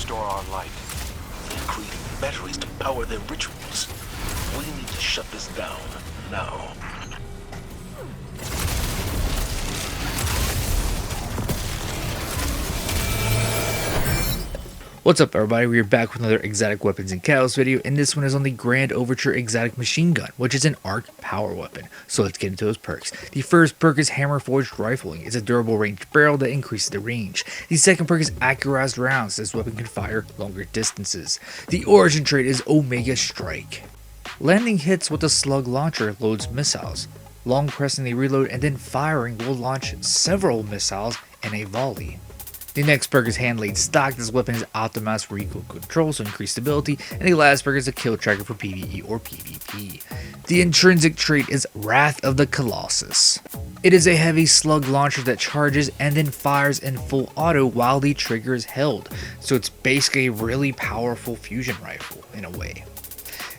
store our light. They're creating batteries to power their rituals. We need to shut this down now. What's up everybody, we are back with another exotic weapons and catalyst video, and this one is on the Grand Overture exotic machine gun, which is an arc power weapon. So let's get into those perks. The first perk is hammer forged rifling. It's a durable ranged barrel that increases the range. The second perk is accurized rounds. This weapon can fire longer distances. The origin trait is Omega Strike. Landing hits with a slug launcher loads missiles. Long pressing the reload and then firing will launch several missiles in a volley. The next perk is hand laid stock. This weapon is optimized for recoil control, so increased stability, and the last perk is a kill tracker for PvE or PvP. The intrinsic trait is Wrath of the Colossus. It is a heavy slug launcher that charges and then fires in full auto while the trigger is held, so it's basically a really powerful fusion rifle in a way.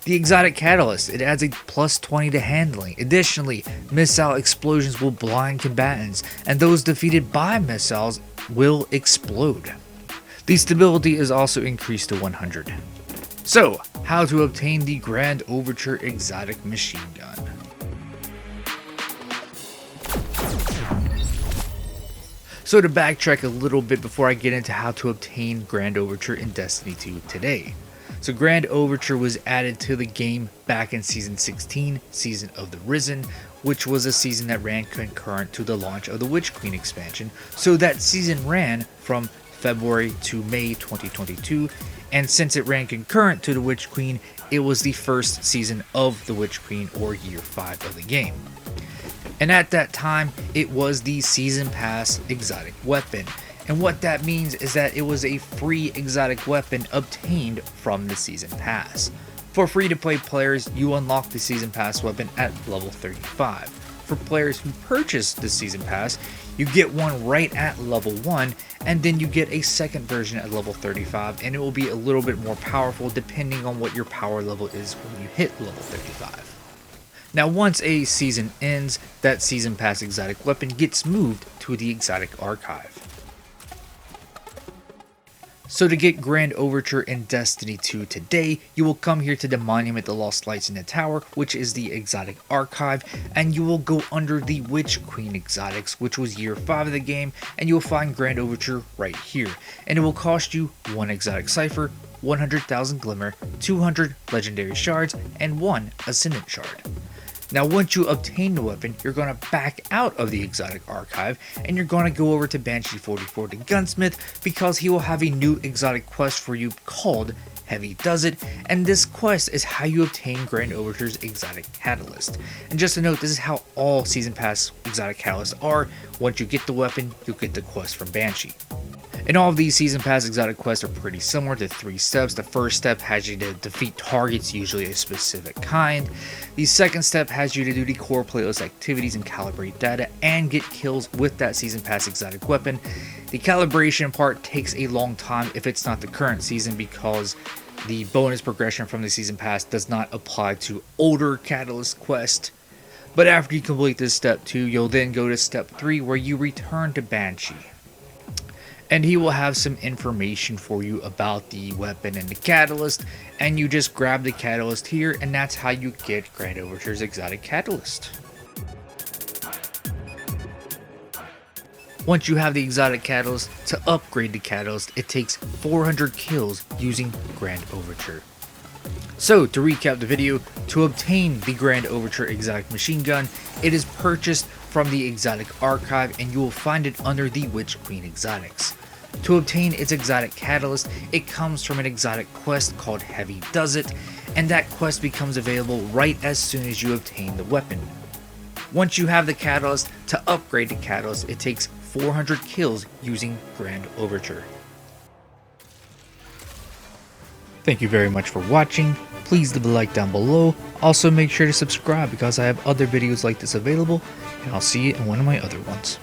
The exotic catalyst, it adds a plus 20 to handling. Additionally, missile explosions will blind combatants, and those defeated by missiles will explode. The stability is also increased to 100. So, how to obtain the Grand Overture exotic machine gun. So to backtrack a little bit before I get into how to obtain Grand Overture in Destiny 2 today. So Grand Overture was added to the game back in Season 16, Season of the Risen, which was a season that ran concurrent to the launch of the Witch Queen expansion. So that season ran from February to May 2022, and since it ran concurrent to the Witch Queen, it was the first season of the Witch Queen, or year 5 of the game. And at that time, it was the Season Pass exotic weapon. And what that means is that it was a free exotic weapon obtained from the Season Pass. For free-to-play players, you unlock the Season Pass weapon at level 35. For players who purchase the Season Pass, you get one right at level 1, and then you get a second version at level 35, and it will be a little bit more powerful depending on what your power level is when you hit level 35. Now once a season ends, that Season Pass exotic weapon gets moved to the exotic archive. So to get Grand Overture in Destiny 2 today, you will come here to the Monument of Lost Lights in the Tower, which is the exotic archive, and you will go under the Witch Queen exotics, which was year 5 of the game, and you will find Grand Overture right here. And it will cost you 1 exotic cipher, 100,000 glimmer, 200 legendary shards, and 1 ascendant shard. Now once you obtain the weapon, you're going to back out of the exotic archive, and you're going to go over to Banshee 44 the Gunsmith, because he will have a new exotic quest for you called Heavy Does It, and this quest is how you obtain Grand Overture's exotic catalyst. And just to note, this is how all Season Pass exotic catalysts are. Once you get the weapon, you'll get the quest from Banshee. And all of these Season Pass exotic quests are pretty similar to 3 steps. The first step has you to defeat targets, usually a specific kind. The second step has you to do the core playlist activities and calibrate data and get kills with that Season Pass exotic weapon. The calibration part takes a long time if it's not the current season, because the bonus progression from the Season Pass does not apply to older catalyst quests. But after you complete this step 2, you'll then go to step 3, where you return to Banshee. And he will have some information for you about the weapon and the catalyst, and you just grab the catalyst here, and that's how you get Grand Overture's exotic catalyst. Once you have the exotic catalyst, to upgrade the catalyst, it takes 400 kills using Grand Overture. So to recap the video, to obtain the Grand Overture exotic machine gun, it is purchased from the exotic archive, and you will find it under the Witch Queen exotics. To obtain its exotic catalyst, it comes from an exotic quest called Heavy Does It, and that quest becomes available right as soon as you obtain the weapon. Once you have the catalyst, to upgrade the catalyst, it takes 400 kills using Grand Overture. Thank you very much for watching. Please leave a like down below. Also make sure to subscribe, because I have other videos like this available, and I'll see you in one of my other ones.